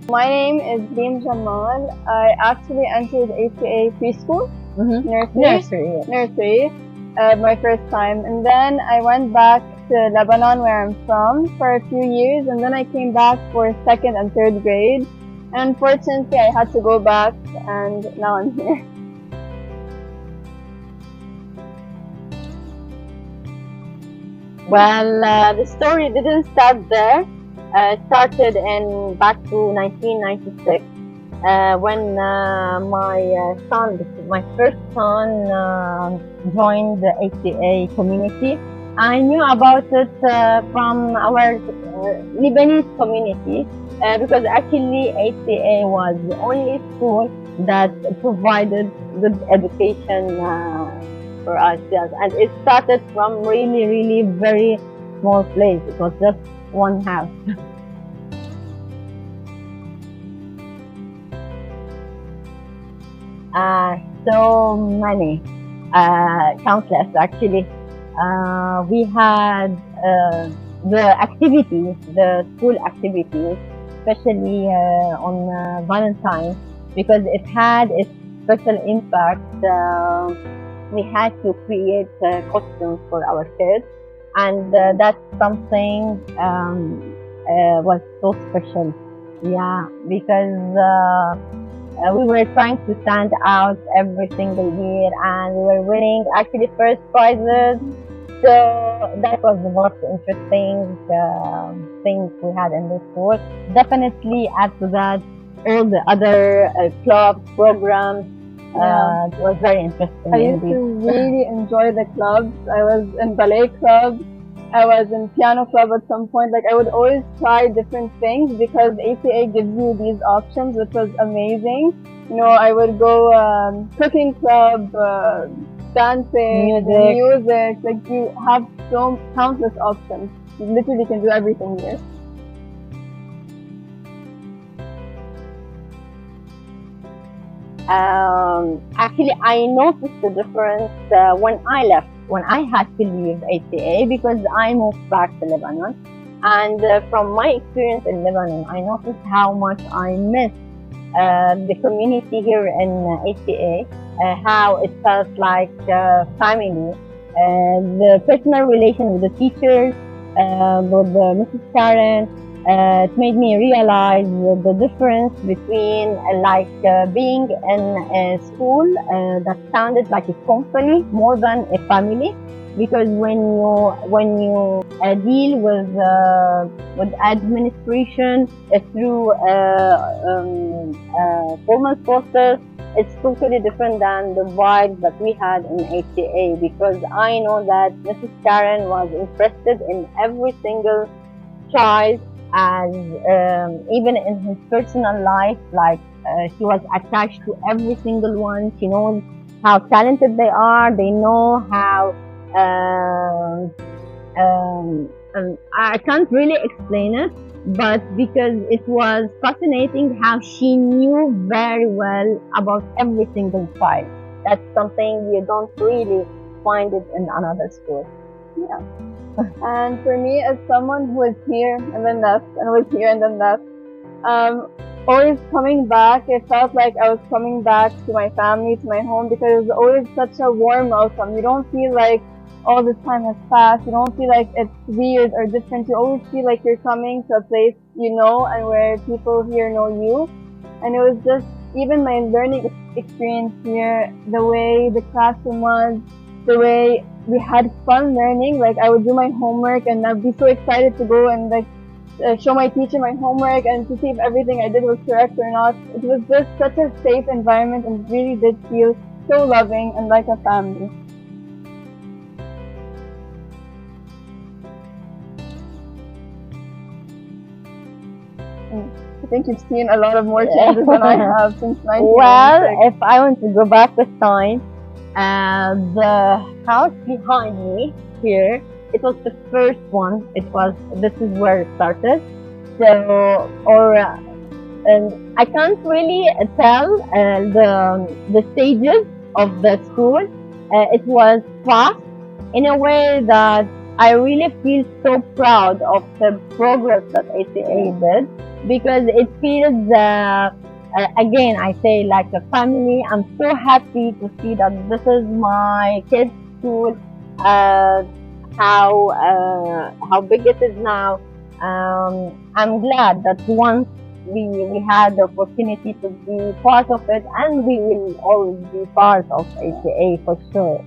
My name is Beam Jamal. I actually entered ATA preschool, nursery, my first time. And then I went back to Lebanon, where I'm from, for a few years. And then I came back for second and third grade. And unfortunately, I had to go back, and now I'm here. Well, the story didn't start there. It started in back to 1996 when my first son, joined the ATA community. I knew about it from our Lebanese community because actually ATA was the only school that provided good education for us, yes. And it started from really very small place. It was just one house. So many, countless actually. We had the activities, the school activities, especially on Valentine's, because it had its special impact. We had to create costumes for our kids, and that's something was so special. Yeah, because we were trying to stand out every single year, and we were winning actually first prizes. So that was the most interesting things we had in this school. Definitely add to that all the other clubs, programs. It was very interesting. I used to really enjoy the clubs. I was in ballet club. I was in piano club at some point. Like, I would always try different things because ATA gives you these options, which was amazing. You know, I would go cooking club, dancing, music. Like, you have so countless options. You literally can do everything here. Actually, I noticed the difference when I left, when I had to leave ATA because I moved back to Lebanon. And from my experience in Lebanon, I noticed how much I miss the community here in ATA, how it felt like family, the personal relation with the teachers, with Mrs. Karen. It made me realize the difference between being in a school that sounded like a company more than a family, because when you deal with administration through formal process, it's totally different than the vibe that we had in ATA, because I know that Mrs. Karen was interested in every single child, as even in his personal life, like she was attached to every single one. She knows how talented they are. They know how I can't really explain it, but because it was fascinating how she knew very well about every single child. That's something you don't really find it in another school. Yeah. And for me, as someone who was here and then left, and was here and then left, always coming back, it felt like I was coming back to my family, to my home, because it was always such a warm welcome. You don't feel like all this time has passed. You don't feel like it's weird or different. You always feel like you're coming to a place you know and where people here know you. And it was just, even my learning experience here, the way the classroom was, the way we had fun learning. Like, I would do my homework and I'd be so excited to go and show my teacher my homework and to see if everything I did was correct or not. It was just such a safe environment and really did feel so loving and like a family. I think you've seen a lot of more changes than I have since 1996. Well, if I want to go back with time, the house behind me here, it was the first one. This is where it started. So, I can't really tell the stages of the school. It was fast in a way that I really feel so proud of the progress that ATA did. because it feels, again, I say like a family. I'm so happy to see that this is my kids' school. Uh, how big it is now. I'm glad that once we had the opportunity to be part of it, and we will always be part of ATA for sure.